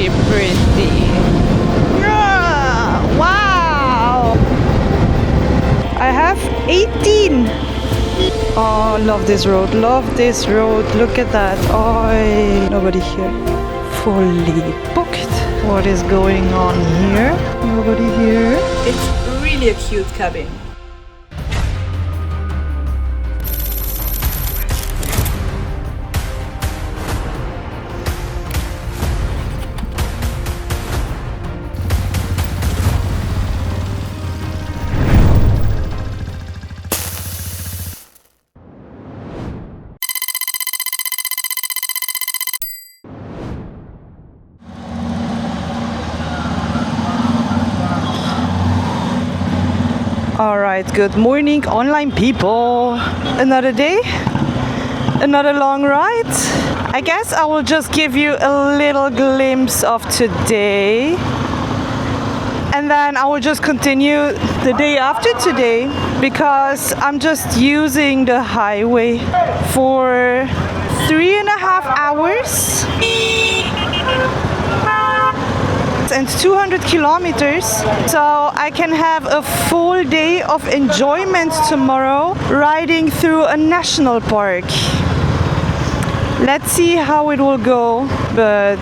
very pretty. Wow! I have 18. Oh, love this road. Love this road. Look at that. Oh, nobody here. Fully booked. What is going on here? Nobody here. It's really a cute cabin. Alright, good morning online people. Another day, another long ride. I guess I will just give you a little glimpse of today. And then I will just continue the day after today because I'm just using the highway for 3.5 hours. And 200 kilometers, so I can have a full day of enjoyment tomorrow riding through a national park. Let's see how it will go, but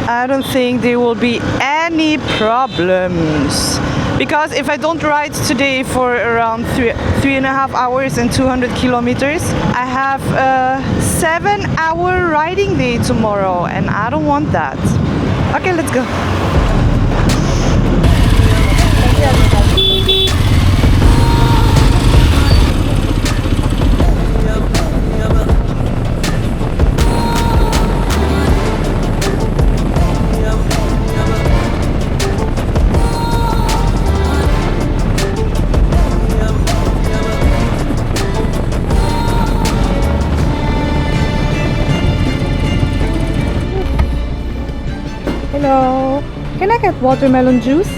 I don't think there will be any problems, because if I don't ride today for around 3.5 hours and 200 kilometers, I have a 7-hour riding day tomorrow, and I don't want that. Okay, let's go. Hello. Can I get watermelon juice?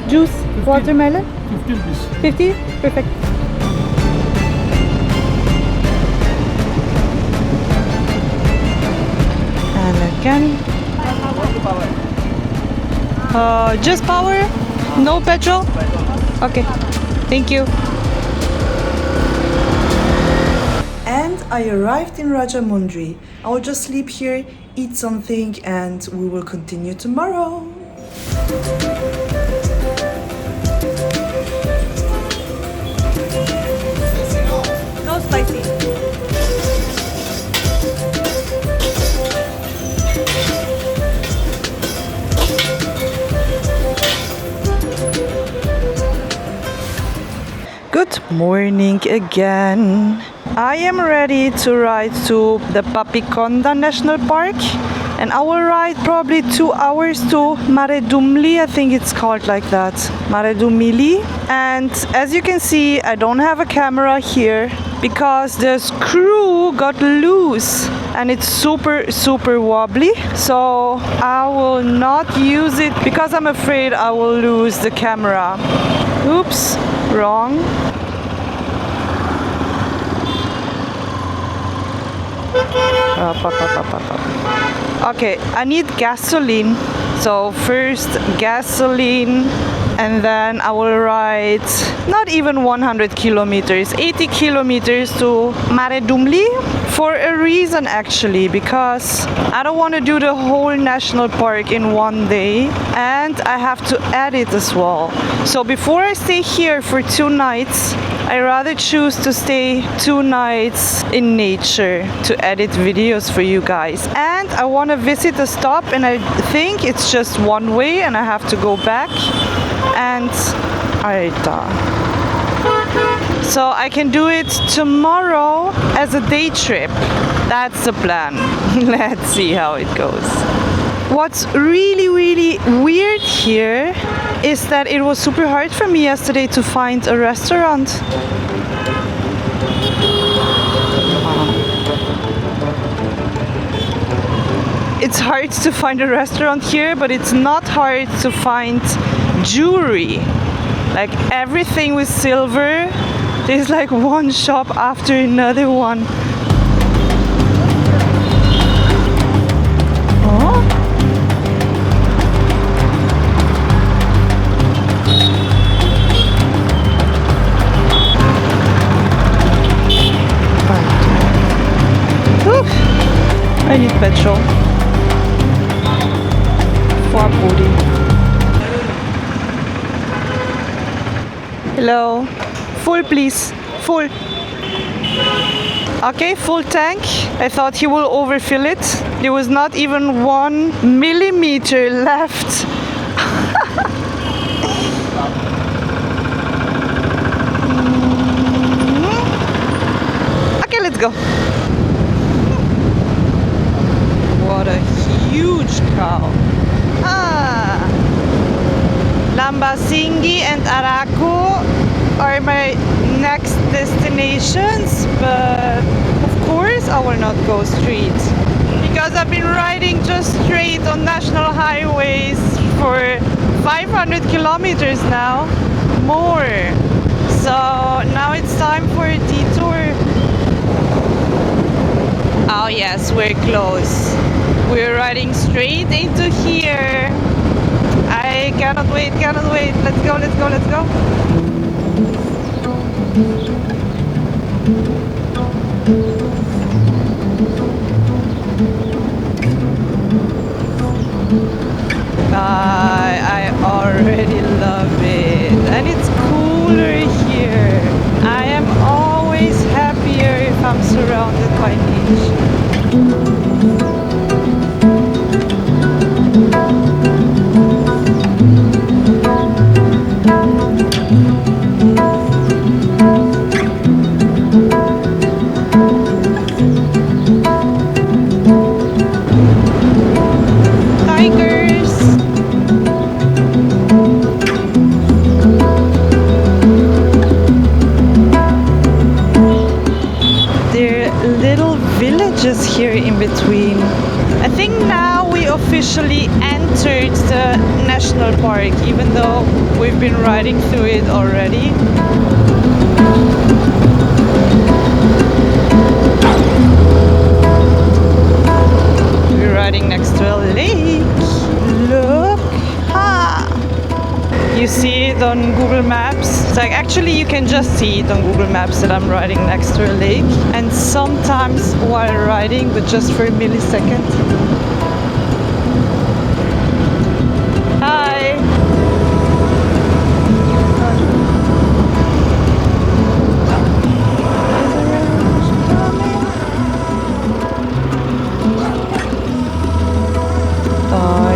Juice, watermelon? 50 rupees. 50? Perfect. And again. Just power? No petrol? Okay. Thank you. And I arrived in Rajahmundry. I will just sleep here, eat something, and we will continue tomorrow. No spicy. Good morning again. I am ready to ride to the Papikonda National Park, and I will ride probably 2 hours to Maredumilli, I think it's called like that, Maredumilli. And as you can see, I don't have a camera here because the screw got loose and it's super wobbly, so I will not use it because I'm afraid I will lose the camera. Oops, wrong. Okay, I need gasoline. So first gasoline, and then I will ride not even 100 kilometers, 80 kilometers to Maredumilli for a reason actually, because I don't want to do the whole national park in one day and I have to edit as well. So before I stay here for 2 nights, I rather choose to stay 2 nights in nature to edit videos for you guys. And I want to visit a stop, and I think it's just one way and I have to go back. And so I can do it tomorrow as a day trip. That's the plan. Let's see how it goes. What's really weird here is that it was super hard for me yesterday to find a restaurant. It's hard to find a restaurant here, but it's not hard to find jewelry. Like everything with silver, there's like one shop after another one. Oh, Vorbrudi. Hello. Full, please. Full. Okay, full tank. I thought he will overfill it. There was not even 1 millimeter left. Okay, let's go. What a huge cow. Lambasingi and Araku are my next destinations, but of course I will not go straight because I've been riding just straight on national highways for 500 kilometers now, more. So now it's time for a detour. Oh yes, we're close. We're riding straight into here. I cannot wait, cannot wait. Let's go, let's go, let's go. I already love it. And it's cooler here. I am always happier if I'm surrounded by nature. Here in between. I think now we officially entered the national park, even though we've been riding through it already. We're riding next to a lake. Look! You see it on Google Maps. It's like actually you can just see it on Google Maps that I'm riding next to a lake. And sometimes while riding, but just for a millisecond. Hi! Oh,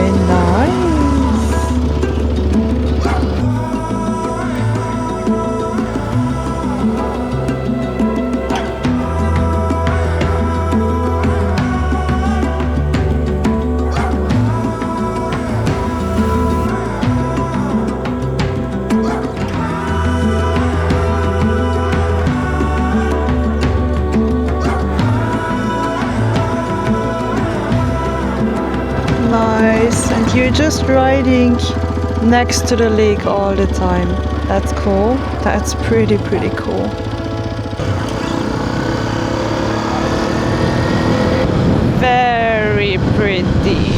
nice! And you're just riding next to the lake all the time. That's cool. That's pretty cool. Very pretty.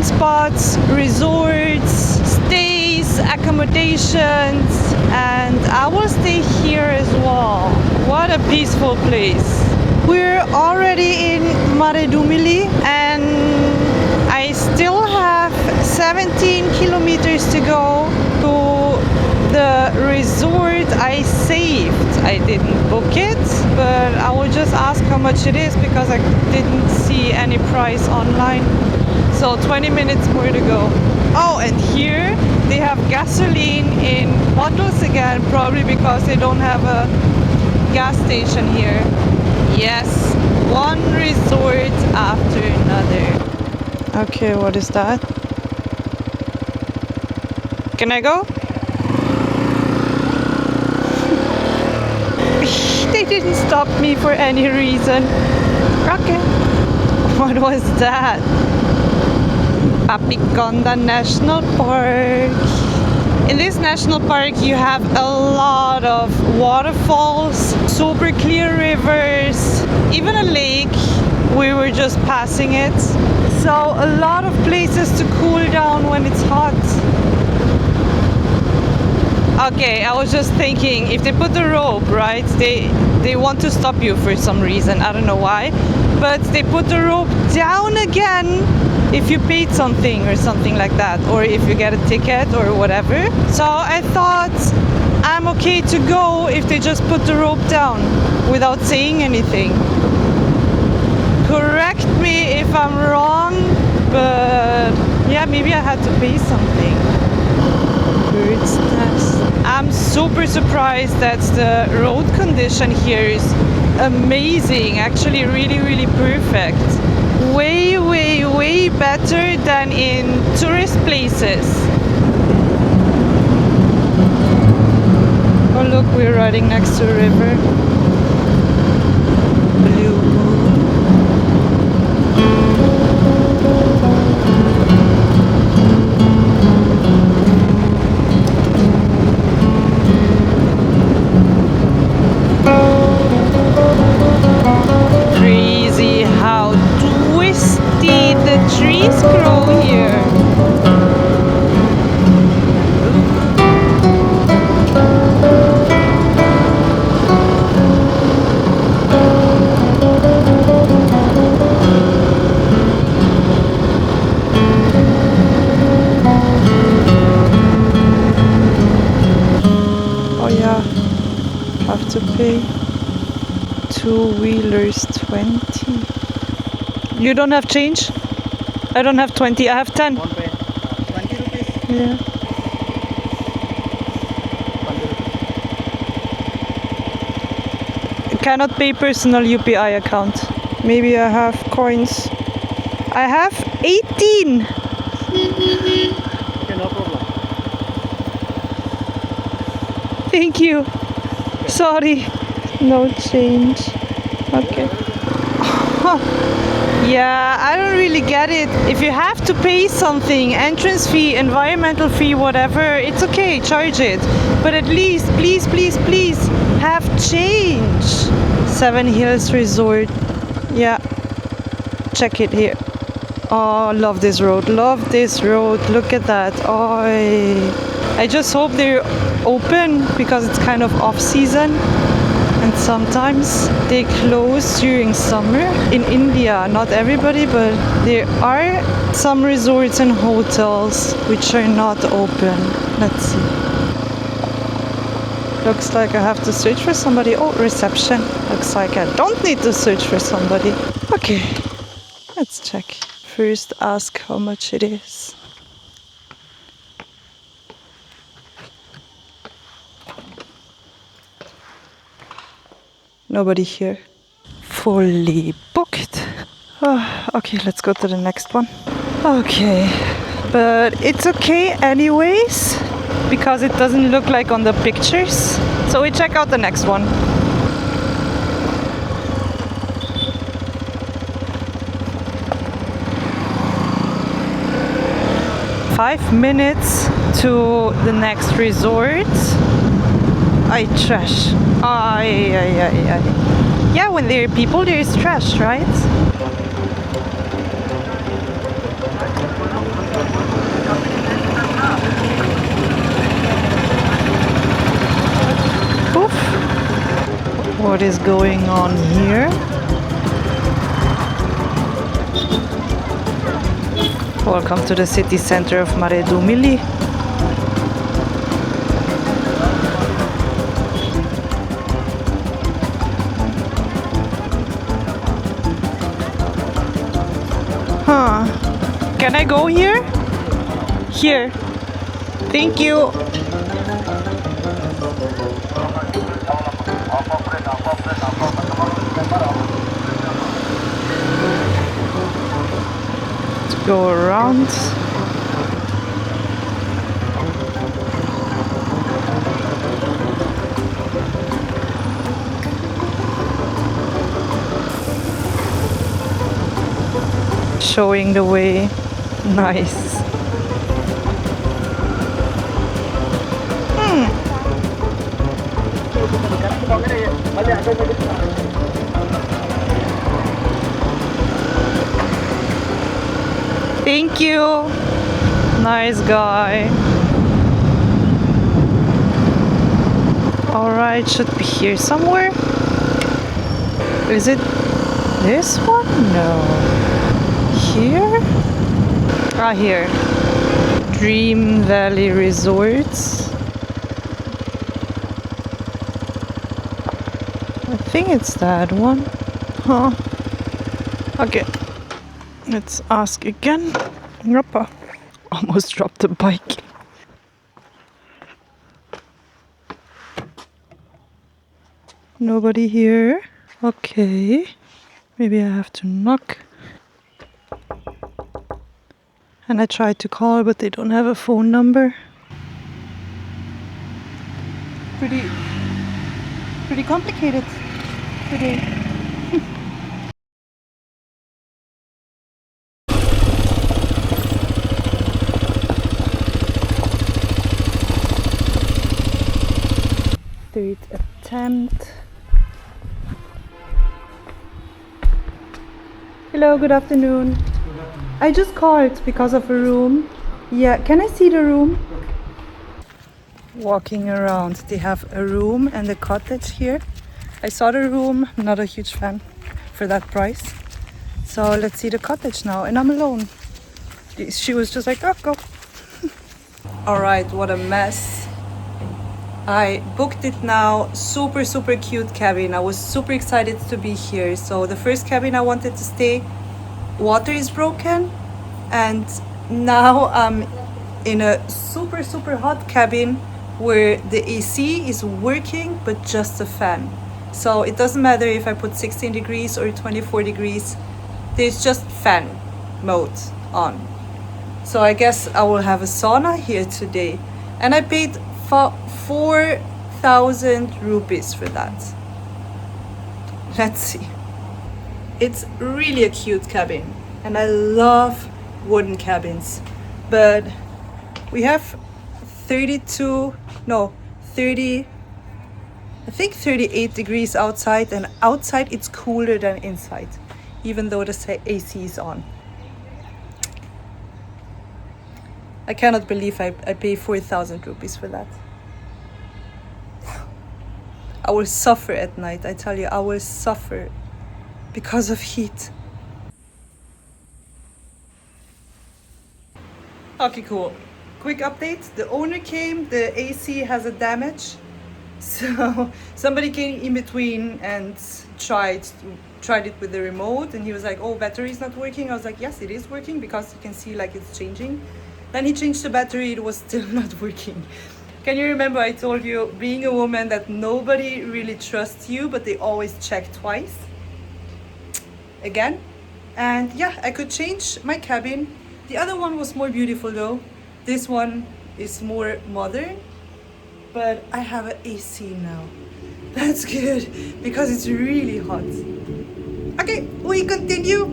Spots, resorts, stays, accommodations, and I will stay here as well. What a peaceful place. We're already in Maredumilli and I still have 17 kilometers to go to the resort I saved. I didn't book it, but I will just ask how much it is because I didn't see any price online. So 20 minutes more to go. Oh, and here they have gasoline in bottles again, probably because they don't have a gas station here. Yes, one resort after another. Okay, what is that? Can I go? They didn't stop me for any reason. Okay. What was that? Papikonda National Park. In this national park you have a lot of waterfalls, super clear rivers, even a lake. We were just passing it. So a lot of places to cool down when it's hot. Okay, I was just thinking, if they put the rope, right, they want to stop you for some reason, I don't know why, but they put the rope down again if you paid something or something like that, or if you get a ticket or whatever. So I thought I'm okay to go if they just put the rope down without saying anything. Correct me if I'm wrong, but yeah, maybe I had to pay something. Bird's nest. I'm super surprised that the road condition here is amazing, actually really perfect. Way better than in tourist places. Oh look, we're riding next to a river. Blue moon. Crazy how twisty the trees grow here. Oh yeah, have to pay. Two-wheelers 20. You don't have change? I don't have 20, I have 10. 20 rupees. Yeah. Cannot pay personal UPI account. Maybe I have coins. I have 18. Okay, no problem. Thank you. Sorry. No change. Okay. Yeah, I don't really get it. If you have to pay something, entrance fee, environmental fee, whatever, it's okay, charge it. But at least, please, have change. Seven Hills Resort. Yeah. Check it here. Oh, love this road. Love this road. Look at that. Oh, I just hope they're open because it's kind of off season. And sometimes they close during summer. In India, not everybody, but there are some resorts and hotels which are not open. Let's see. Looks like I have to search for somebody. Oh, reception. Looks like I don't need to search for somebody. Okay, let's check. First ask how much it is. Nobody here. Fully booked. Oh, okay, let's go to the next one. Okay, but it's okay anyways, because it doesn't look like on the pictures. So we check out the next one. Five minutes to the next resort. I trash. Yeah, when there are people, there is trash, right? Oof. What is going on here? Welcome to the city center of Maredumilli. Huh. Can I go here? Here. Thank you. Let's go around. Showing the way. Nice. Thank you. Nice guy. Alright, should be here somewhere. Is it this one? No. Here? Ah, here. Dream Valley Resorts. I think it's that one. Huh. Okay. Let's ask again. Yoppa. Almost dropped the bike. Nobody here. Okay. Maybe I have to knock. And I tried to call, but they don't have a phone number. Pretty complicated today. Third attempt. Hello, good afternoon. I just called because of a room. Yeah, can I see the room? Walking around, they have a room and a cottage here. I saw the room, not a huge fan for that price. So let's see the cottage now, and I'm alone. She was just like, oh, go. Alright, what a mess. I booked it now, super cute cabin. I was super excited to be here. So the first cabin I wanted to stay, water is broken, and now I'm in a super hot cabin where the AC is working but just a fan. So it doesn't matter if I put 16 degrees or 24 degrees, there's just fan mode on. So I guess I will have a sauna here today, and I paid 4,000 rupees for that. Let's see. It's really a cute cabin, and I love wooden cabins, but we have 38 degrees outside, and outside it's cooler than inside, even though the AC is on. I cannot believe I pay 4,000 rupees for that. I will suffer at night, I tell you, I will suffer because of heat. Okay, cool. Quick update. The owner came, the AC has a damage. So somebody came in between and tried it with the remote, and he was like, oh, battery is not working. I was like, yes, it is working, because you can see like it's changing. Then he changed the battery, it was still not working. Can you remember I told you, being a woman, that nobody really trusts you, but they always check twice? Again. And yeah, I could change my cabin. The other one was more beautiful though. This one is more modern, but I have an AC now. That's good, because it's really hot. Okay, we continue.